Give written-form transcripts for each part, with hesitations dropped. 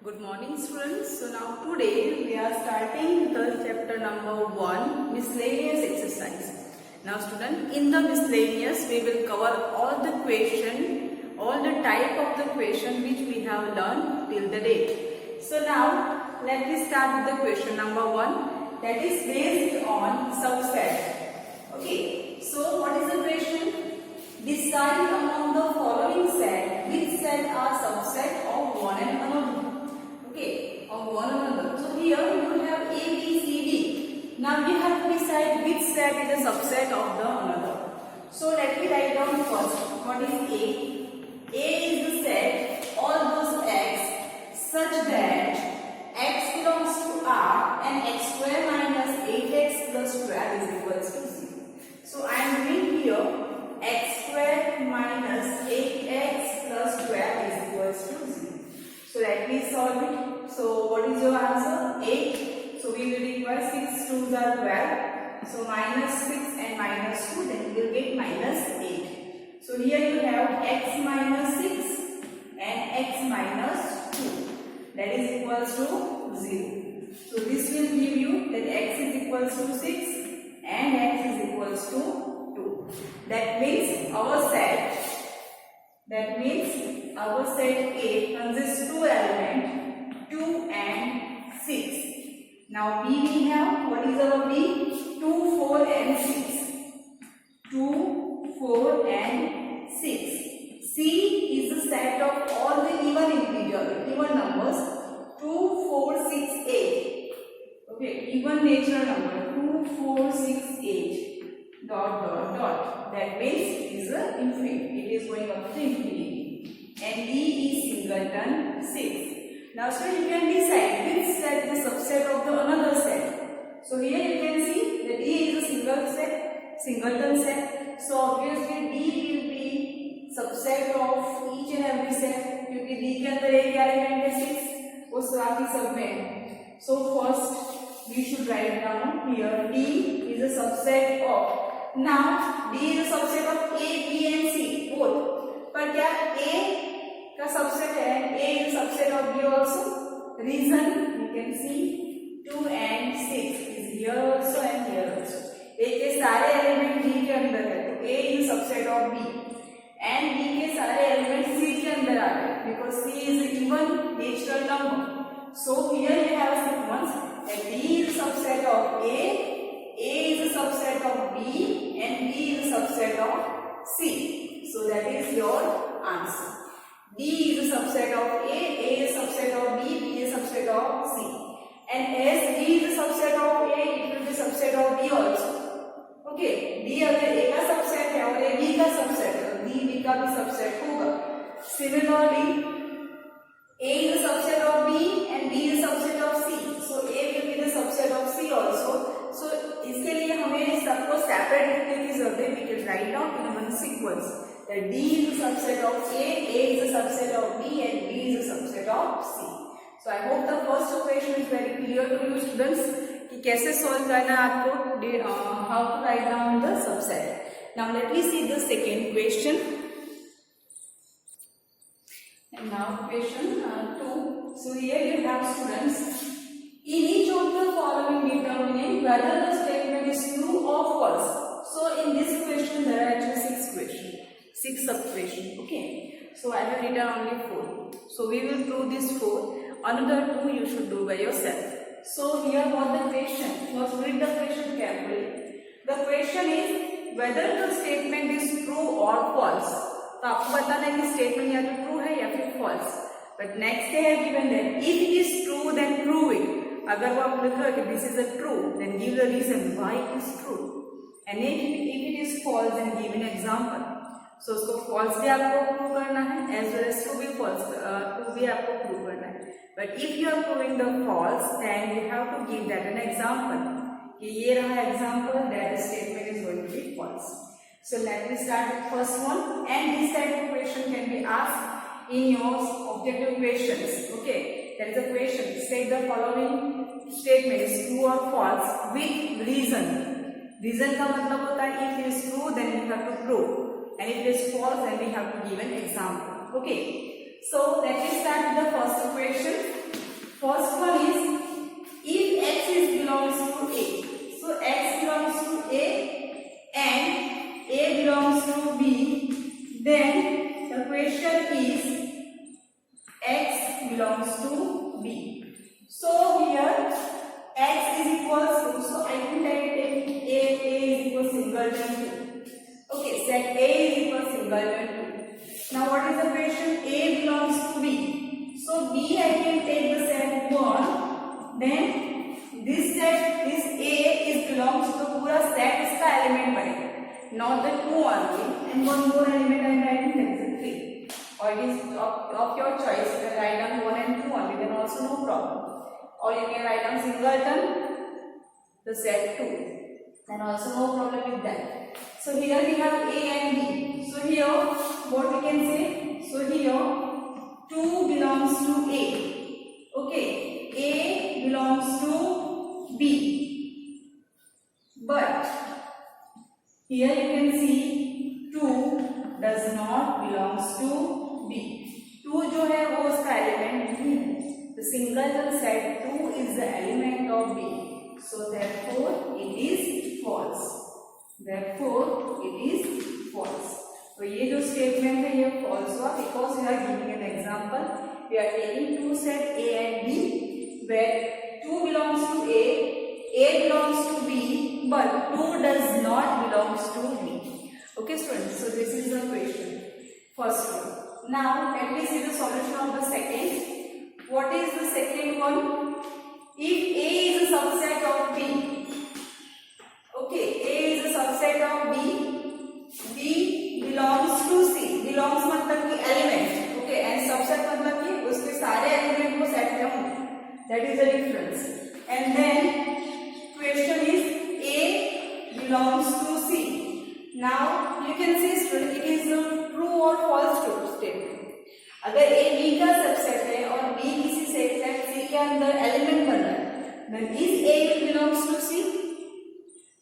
Good morning students. So now today we are starting the chapter number 1, miscellaneous exercise. Now student, in the miscellaneous we will cover all the question, all the type of the question which we have learned till the date. So now let me start with the question number 1, that is based on subset. Okay, so what is the question? Decide among the following set which set are subset of one and another. Okay, of one another. So here you have A, B, C, D. Now we have to decide which set is a subset of the another. So let me write down first. What is A? A is the set all those x such that x belongs to R and x square minus 8x plus 12 is equals to 0. So I am doing here x square minus 8x plus 12 is equals to 0. So let me solve it. So what is your answer? 8. So we will require 6 2s are 12. So minus 6 and minus 2, then we will get minus 8. So here you have x minus 6 and x minus 2. That is equals to 0. So this will give you that x is equals to 6 and x is equals to 2. That means our set A consists 2 elements, 2 and 6. Now B we have, what is our B? 2, 4 and 6. 2, 4 and 6. C is the set of all the even numbers 2, 4, 6, 8. Okay, even natural number 2, 4, 6, 8. That means it is infinite. It is going up to infinity. And D is singleton 6. Now, so you can decide which set is the subset of the another set. So here you can see that D is a singleton set. So obviously D will be subset of each and every set. क्योंकि D के अंदर एक element है 6, उस बाकी सब में है. So first we should write down here D is a subset of. Now D is a subset of A, B and C both. पर क्या A का subset है? A is a subset of B also. Reason you can see 2 and 6 is here also and here also. A के सारे element D के अंदर है तो A is a subset of B and B के सारे एलिमेंट C के अंदर आ गए because C is an even natural number. So here you have a sequence that D is a subset of A is a subset of B and B is a subset of C. So that is your answer. D is a subset of A is a subset of B, B is a subset of C. And as D is a subset of A, it will be subset of B also. Okay, D अगर A का subset है और A B का subset है, तो D B का भी subset होगा. Similarly, A is a subset of B and B is a subset of C. So A will be the subset of C also. So इसके लिए हमें सबको separate लिखने की जरूरत है. We can write down in one sequence that D is a subset of A is a subset of B and B is a subset of C. So I hope the first equation is very clear to you students कि कैसे solve करना है आपको, how to write down the subset. Now let me see the second question. And now question 2. So here you have students. In each of the following determining whether the statement is true or false. So in this question there are actually 6 sub-questions. Okay. So I have written only 4. So we will do this 4. Another 2 you should do by yourself. So here what the question. First read the question carefully. The question is whether the statement is true or false. तो आपको बताना है कि statement या तो true है या फिर false. But next they have given that if it is true then prove it. अगर वो आप लिखा है कि this is a true, then give the reason why it is true. And if it is false, then give an example. So उसको false भी आपको prove करना है, as well as true भी आपको prove करना है. But if you are proving the false, then you have to give that an example. कि ये रहा example that the statement is going to be false. So let me start with first one. And this type of question can be asked in your objective questions. Okay. There is a question. State the following statement is true or false with reason. Reason का मतलब होता है if it is true then we have to prove and if it is false then we have to give an example. Okay. So let me start with the first equation. First one is if x is belongs to A. So x belongs to A and A belongs to B. Then the question is x belongs to B. So here x is equals to, so I can take A is equal singleton 2. Okay, set A is equal singleton 2. Now what is the question? A belongs to B. So B I can take the set 1. Then this set, this A is belongs to पूरा set इसका element बनेगा, not the 2 only, and one more element I am writing, that is 3. Or it is of your choice. You can write down 1 and 2 only, then also no problem. Or you can write down singleton, the set 2, and also no problem with that. So here we have A and B. So here what we can say? So here 2 belongs to A. Okay, A belongs to B. But here you can see 2 does not belongs to B. 2 जो है वो उसका element नहीं है. The singleton set 2 is the element of B. So therefore it is false. Therefore it is false. तो ये जो statement है ये false हुआ, because we are giving an example. We are taking two set A and B where 2 belongs to A belongs to B, but 2 does not belongs to B. Okay students, so this is the question. First one. Now let me see the solution of the second. What is the second one? If A is a subset of B, okay, A is a subset of B, B belongs to C. Belongs मतलब कि element, okay, and subset मतलब कि उसके सारे element को set में होंगे. That is the difference. And then question is A belongs to C. Now you can see student, it is a true or false statement. अगर A B का subset है और B किसी सेट C के अंदर element बन रहा है, then is A belongs to C?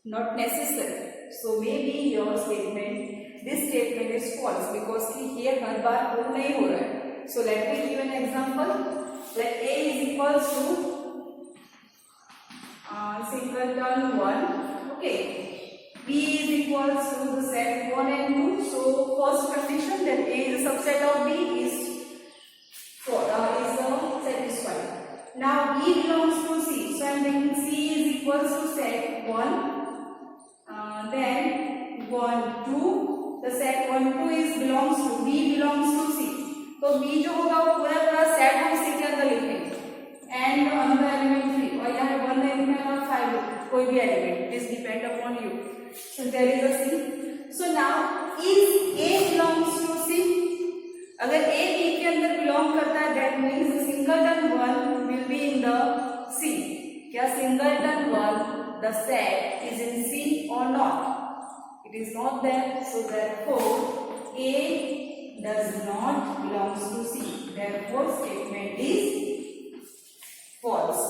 Not necessary. So maybe your statement, this statement is false, because here her bar prove नहीं हो रहा है. So let me give an example. Let A is equals to singleton 1. Okay. B is equals to the set 1 and 2. So first condition, that A is a subset of B is satisfied. Now B belongs to C. So I am taking C is equals to set 1. Then 1 2. The set 1 2 is belongs to B belongs to C. तो B जो होगा वो पूरा set हम C के अंदर लिखेंगे. And another element 3. और यहाँ 1 element और 5 कोई भी element. This depend upon you. So there is a C. So now is A belongs to C? अगर A B के अंदर belong करता है, that means singleton 1 will be in the C. क्या singleton 1 the set is in C or not? It is not there. So therefore A does not belongs to C. Therefore statement is false.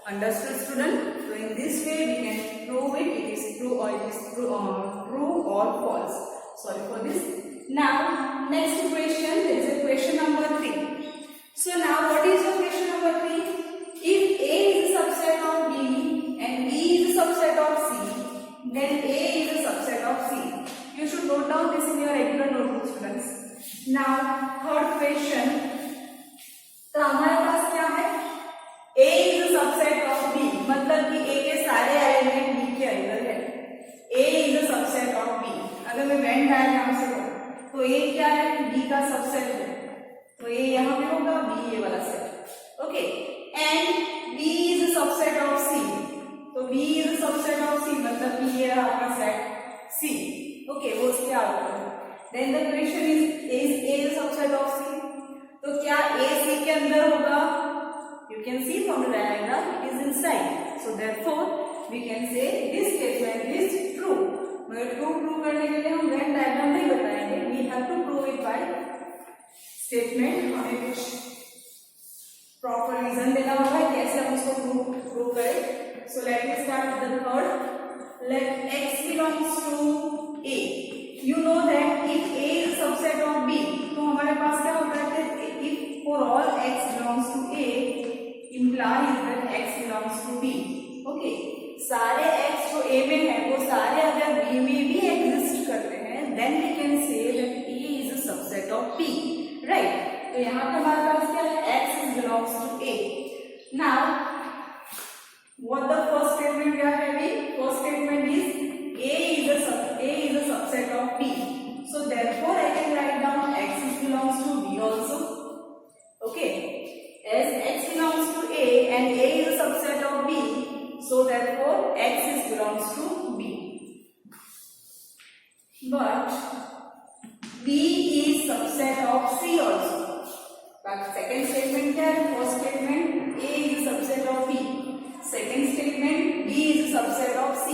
Understood student? So in this way we can prove it is true or it is true or false. Sorry for this. Now next question, there is a question number 3. So now what is your question number 3? If A is a subset of B and B is a subset of C, then A is a subset of C. You should note down this in your regular notebook students. Now third question. तो हमारे पास क्या है? A is a subset of B, मतलब कि A के सारे element B के अंदर है. A is a subset of B. अगर मैं वेन डायग्राम से करूँ तो A क्या है? B का सबसेट है. तो A यहाँ पे होगा, B ये वाला set. Okay. And B is a subset of C. तो B is a subset of C मतलब कि ये आपका सेट C. ओके, वो उसके आउटर है. Then the question is A is a subset of C? तो क्या A C के अंदर होगा? You can see from the diagram it is inside. So therefore we can say this statement is true. मगर true prove करने के लिए हम वेन डायग्राम नहीं बताएंगे. We have to prove it by statement. हमें कुछ प्रॉपर रीजन देना होगा कैसे हम उसको प्रूव करें. So let me start with the third. Let X belongs to A. You know that if A is a subset of B, तो हमारे पास क्या होता है? If belongs to A implies that x belongs to B. Okay, सारे x जो A में है वो सारे अगर B में भी एग्जिस्ट करते हैं, then we can say that A is a subset of B, right? तो यहाँ पे हमारे पास क्या है, x belongs to A. Now, what the first statement we are having? First statement is A is a subset of B. So therefore I can write down x belongs to B also. Okay, as x belongs to A and A is a subset of B, so therefore x belongs to B. But B is subset of C also. But second statement क्या है? First statement A is a subset of B. Second statement B is a subset of C.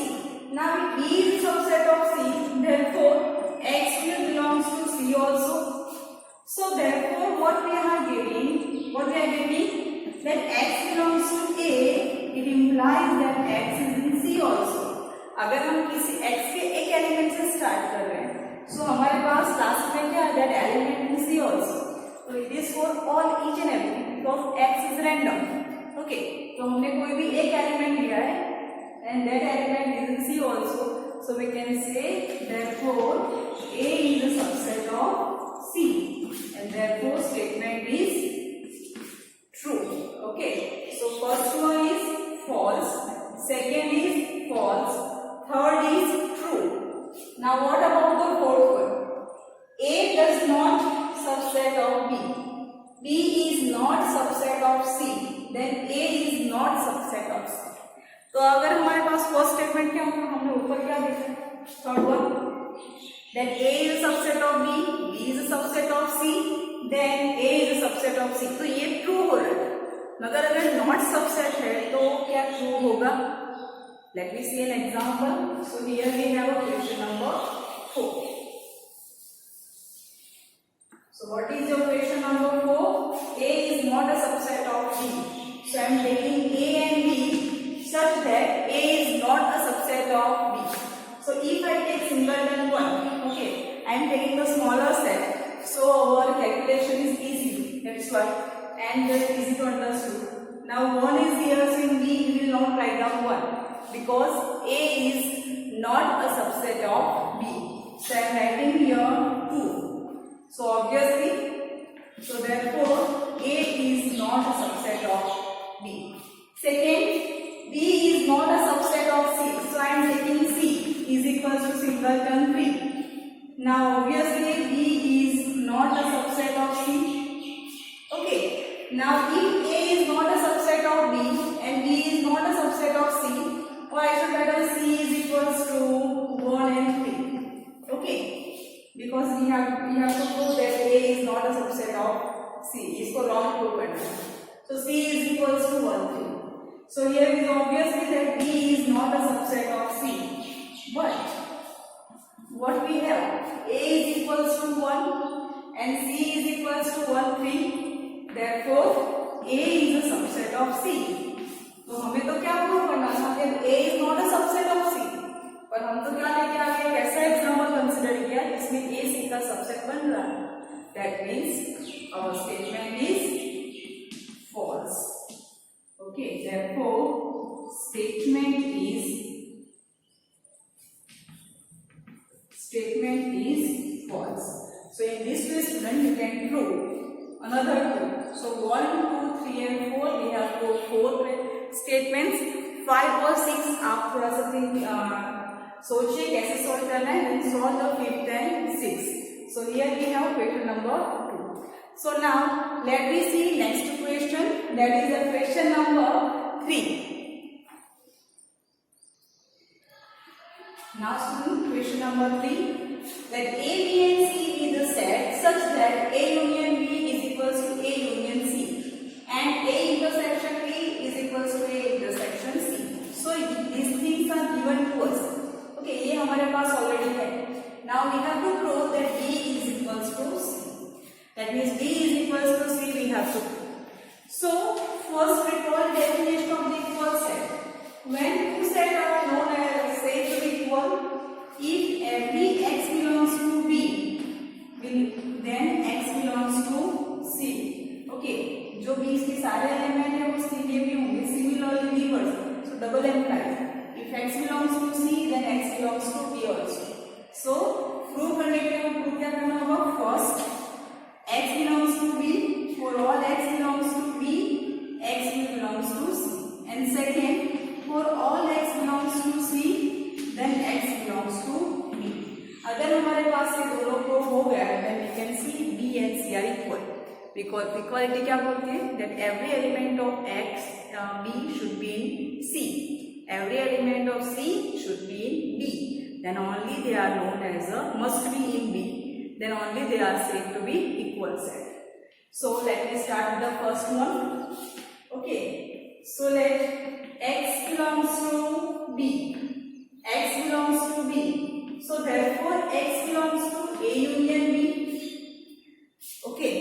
Now if B is a subset of C, therefore x will belongs to C also. So therefore what we are getting that x belongs to A, it implies that x is in C also. अगर हम किसी x के एक element से start कर रहे हैं, so हमारे पास लास्ट में क्या है, that element in C also. So it is for all each and everything because x is random. Okay, तो हमने कोई भी एक एलिमेंट लिया है and that element is in C also. So we can say therefore A is a subset of C and therefore statement is true. Okay, so first one is false, second is false, third is true. Now what about the fourth one? A does not subset of B. B is not subset of C. Then A is not subset of C. तो अगर हमारे पास first statement क्या होगा, हमने ऊपर क्या देखा, third one, then A is a subset of B, B is a subset of C, then A is a subset of C. तो ये ट्रू हो रहा है, मगर अगर नॉट सबसेट है तो क्या ट्रू होगा? Let me see an example. So here we have a question number 4. So what is your question number 4? A is not a subset of B. So I am taking A and B such that A is not a subset of B. So if I take singleton 1, okay, I am taking the smaller set. So our calculation is easy. That's why, and easy to understand. Now 1 is here, so in B we will not write down 1 because A is not a subset of B. So I am writing here 2. So obviously, so therefore A is not a subset of B. Second, B is not a subset of C. So I am taking C is equals to singleton 3. Now obviously B is not a subset of C. Okay. Now if A is not a subset of B and B is not a subset of C, or I should write down C is equals to 1 and 3. Okay. Because we have to prove that A is not a subset of C. इसको wrong prove करना है. So C is equals to 1, 3. So here it is obviously that B is not a subset of C. But what we have, A is equals to 1 and C is equals to 1, 3. Therefore A is a subset of C. तो हमें तो क्या prove करना था कि A is not a subset of C. पर हम तो क्या लेके आ गए, कैसा एग्जाम्पल कंसिडर किया जिसमें A C का सबसेट बन रहा है. That means our statement is false. Okay, therefore statement is false. So in this way, student, you can prove another two. So 1, 2, 3 and 4 we have four statements. 5 और 6 आप थोड़ा सा think सोचिए कैसे सॉल्व करना है, then solve the 5th and 6th. So here we have question number 2. So now let me see next question, that is the question number 3. Now student, question number 3, that A, B and C is a set such that A union B is equals to A union C and A intersection B is equals to A intersection C. So these things are given to us. Okay, ये हमारे पास already है. Now we have to prove that B is equals to C. That means B is equals to C we have to prove. So first recall definition of the equal set. When two sets are known as said to be equal, if every x belongs to B, then x belongs to C. Okay. जो B के सारे element है वो C में भी होंगे, similarly reverse, so double implies, if X belongs to C then X belongs to B also. So prove करने के लिए प्रूव क्या करना होगा, first X belongs to B, for all X belongs to B X belongs to C, and second for all X belongs to C then X belongs to B। अगर हमारे पास ये दोनों प्रूव हो गया then we can see B and C are equal, because equality क्या बोलती है, that every element of X B should be in C, every element of C should be in B, then only they are known as a must be in B, then only they are said to be equal set. So let me start with the first one. Okay, so let X belongs to B, X belongs to B, so therefore X belongs to A union B. Okay,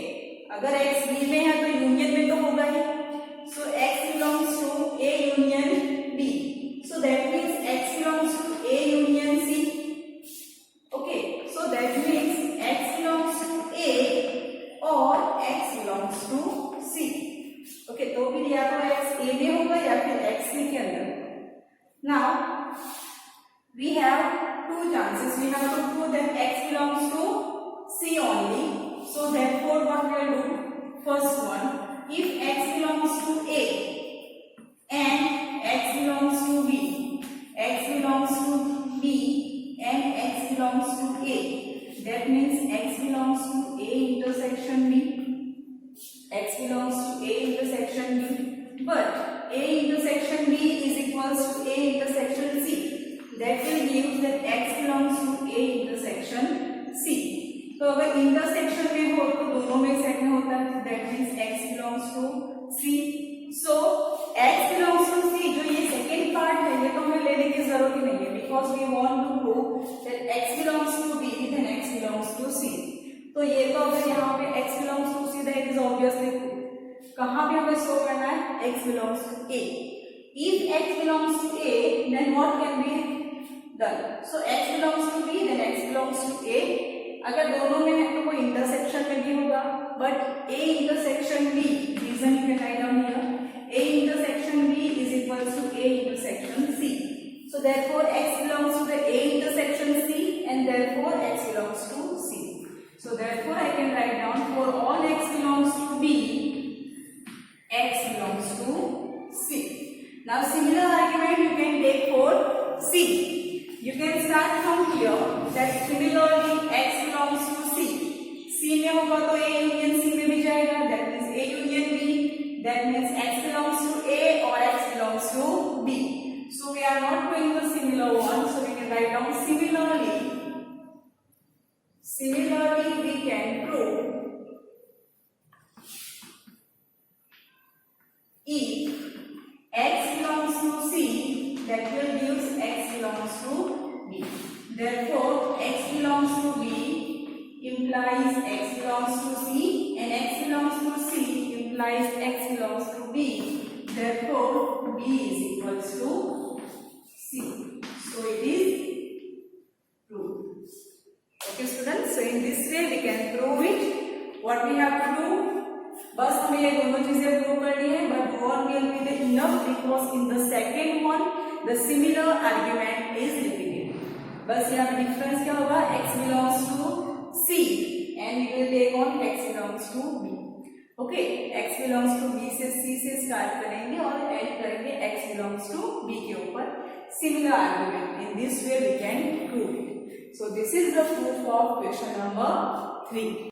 अगर X B में है तो union में तो होगा ही, so X belongs to A union B, so that means X belongs to A union C. Okay, so that means X belongs to A or X belongs to C. Okay, तो भी या तो X A में होगा या फिर X C के अंदर। Now we have two chances, we have to prove that X belongs to C only, so therefore what we will do, first one, if X belongs to A and X belongs to B, X belongs to B and X belongs to A, that means X belongs to A intersection B, X belongs to A intersection B, but A intersection B is equals to A intersection C, that will give that X belongs to A intersection C. तो अगर intersection में हो तो दोनों में set में होता है, that means X belongs to C. So X belongs to C, जो ये सेकेंड पार्ट है ये तो हमें लेने की जरूरत ही नहीं है, because we want to prove that X belongs to B then X belongs to C. तो ये तो अगर यहाँ पे X belongs to C that is obviously कहाँ पे हमें शो करना है, X belongs to A. If X belongs to A then what can be done, so X belongs to B then X belongs to A. अगर दोनों में है तो कोई इंटरसेक्शन में भी होगा, but A intersection B, reason you can write down here, A intersection B is equals to A intersection C. So therefore X belongs to the A intersection C and therefore X belongs to C. So therefore I can write down for all X belongs to B, X belongs to C. Now similar argument you can take for C. You can start from here that similarly X belongs to C. C में होगा तो A union C में भी जाएगा, that means A union B, that means X belongs to A or X belongs to B. So we are not doing the similar one, so we can write down similarly. Similarly we can prove if X belongs to C, that will give X belongs to B. Therefore X belongs to B implies X belongs to C and X belongs to C implies X belongs to B. Therefore B is equals to C. So it is proved. Okay students, so in this way we can prove it. What we have to do, बस हमें ये दोनों चीजें prove करनी है, but what will be the enough because in the second one the similar argument is repeated. बस यहाँ पे डिफरेंस क्या होगा, X belongs to C and we will take on X belongs to B. Okay, X belongs to B से C से start करेंगे और add करेंगे X belongs to B के ऊपर similar argument. In this way we can prove it. So this is the proof of question number 3.